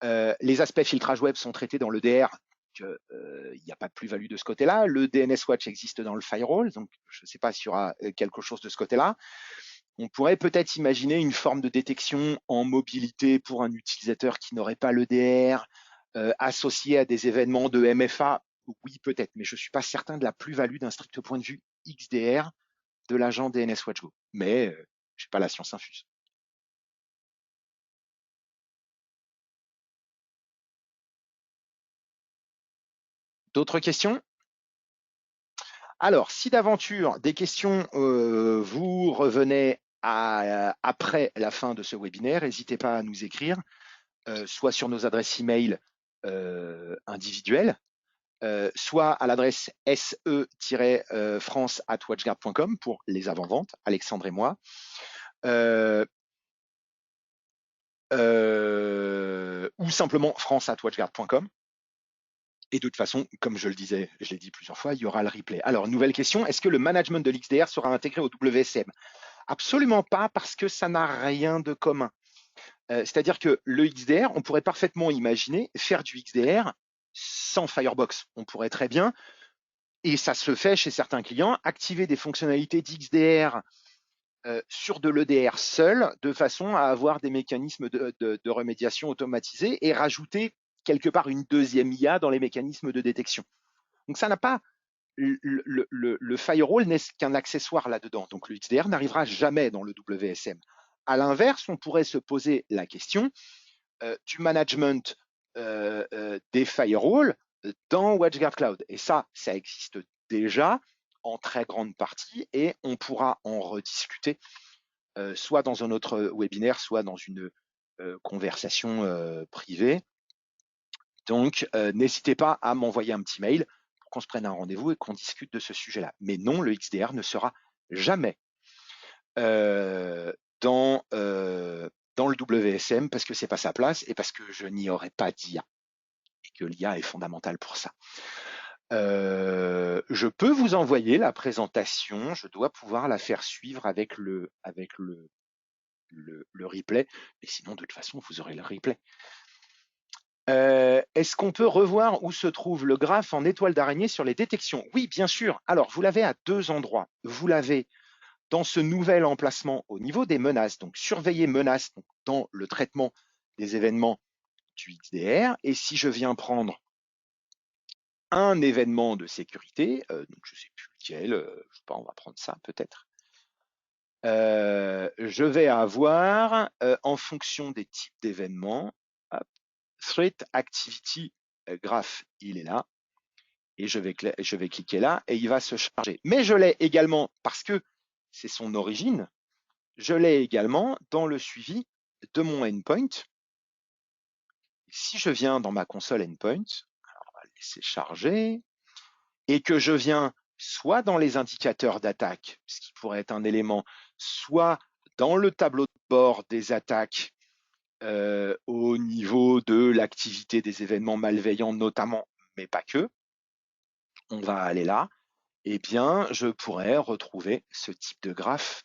les aspects filtrage web sont traités dans l'EDR, il n'y a pas de plus-value de ce côté-là. Le DNS Watch existe dans le firewall, donc je ne sais pas s'il y aura quelque chose de ce côté-là. On pourrait peut-être imaginer une forme de détection en mobilité pour un utilisateur qui n'aurait pas l'EDR, associé à des événements de MFA. Oui, peut-être, mais je ne suis pas certain de la plus-value d'un strict point de vue XDR de l'agent DNS WatchGo. Mais je n'ai pas la science infuse. D'autres questions? Alors, si d'aventure des questions vous revenaient après la fin de ce webinaire, n'hésitez pas à nous écrire, soit sur nos adresses email individuelles, soit à l'adresse se-france@watchguard.com pour les avant-ventes, Alexandre et moi, ou simplement france@watchguard.com. Et de toute façon, comme je le disais, je l'ai dit plusieurs fois, il y aura le replay. Alors, nouvelle question, est-ce que le management de l'XDR sera intégré au WSM? Absolument pas, parce que ça n'a rien de commun. C'est-à-dire que le XDR, on pourrait parfaitement imaginer faire du XDR sans Firebox. On pourrait très bien, et ça se fait chez certains clients, activer des fonctionnalités d'XDR sur de l'EDR seul, de façon à avoir des mécanismes de remédiation automatisés et rajouter quelque part une deuxième IA dans les mécanismes de détection. Donc ça n'a pas, le firewall n'est qu'un accessoire là-dedans. Donc le XDR n'arrivera jamais dans le WSM. À l'inverse, on pourrait se poser la question du management des firewalls dans WatchGuard Cloud. Et ça existe déjà en très grande partie et on pourra en rediscuter soit dans un autre webinaire, soit dans une conversation privée. Donc, n'hésitez pas à m'envoyer un petit mail pour qu'on se prenne un rendez-vous et qu'on discute de ce sujet-là. Mais non, le XDR ne sera jamais dans le WSM parce que c'est pas sa place et parce que je n'y aurai pas d'IA et que l'IA est fondamentale pour ça. Je peux vous envoyer la présentation, je dois pouvoir la faire suivre avec le replay, mais sinon de toute façon vous aurez le replay. Est-ce qu'on peut revoir où se trouve le graphe en étoile d'araignée sur les détections? Oui, bien sûr. Alors, vous l'avez à deux endroits. Vous l'avez dans ce nouvel emplacement au niveau des menaces, donc surveiller menaces donc, dans le traitement des événements du XDR. Et si je viens prendre un événement de sécurité, donc je ne sais plus lequel, je sais pas, on va prendre ça peut-être. Je vais avoir, en fonction des types d'événements, Threat Activity Graph, il est là. Et je vais cliquer là et il va se charger. Mais je l'ai également, parce que c'est son origine, je l'ai également dans le suivi de mon endpoint. Si je viens dans ma console endpoint, alors on va laisser charger, et que je viens soit dans les indicateurs d'attaque, ce qui pourrait être un élément, soit dans le tableau de bord des attaques au niveau de l'activité des événements malveillants notamment, mais pas que, on va aller là, eh bien, je pourrais retrouver ce type de graphe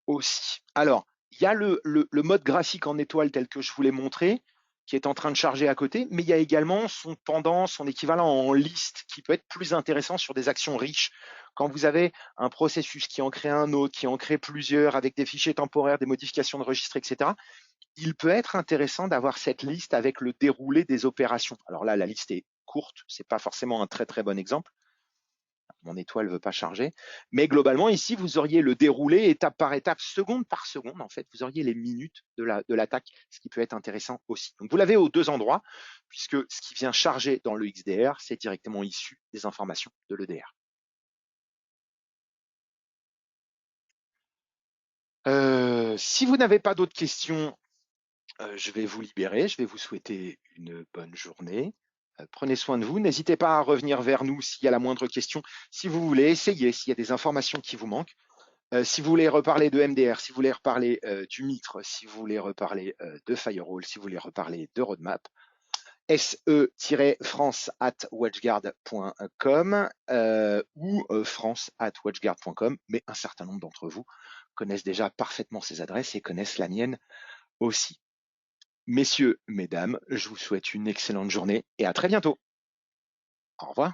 aussi. Alors, il y a le mode graphique en étoile tel que je vous l'ai montré, qui est en train de charger à côté, mais il y a également son pendant, son équivalent en liste, qui peut être plus intéressant sur des actions riches. Quand vous avez un processus qui en crée un autre, qui en crée plusieurs, avec des fichiers temporaires, des modifications de registres, etc., il peut être intéressant d'avoir cette liste avec le déroulé des opérations. Alors là, la liste est courte, c'est pas forcément un très très bon exemple. Mon étoile ne veut pas charger. Mais globalement, ici, vous auriez le déroulé étape par étape, seconde par seconde, en fait, vous auriez les minutes de l'attaque, ce qui peut être intéressant aussi. Donc, vous l'avez aux deux endroits, puisque ce qui vient charger dans le XDR, c'est directement issu des informations de l'EDR. Si vous n'avez pas d'autres questions, je vais vous libérer. Je vais vous souhaiter une bonne journée. Prenez soin de vous. N'hésitez pas à revenir vers nous s'il y a la moindre question. Si vous voulez essayer, s'il y a des informations qui vous manquent. Si vous voulez reparler de MDR, si vous voulez reparler du Mitre, si vous voulez reparler de Firewall, si vous voulez reparler de Roadmap, se-france@watchguard.com ou france@watchguard.com, mais un certain nombre d'entre vous connaissent déjà parfaitement ces adresses et connaissent la mienne aussi. Messieurs, mesdames, je vous souhaite une excellente journée et à très bientôt. Au revoir.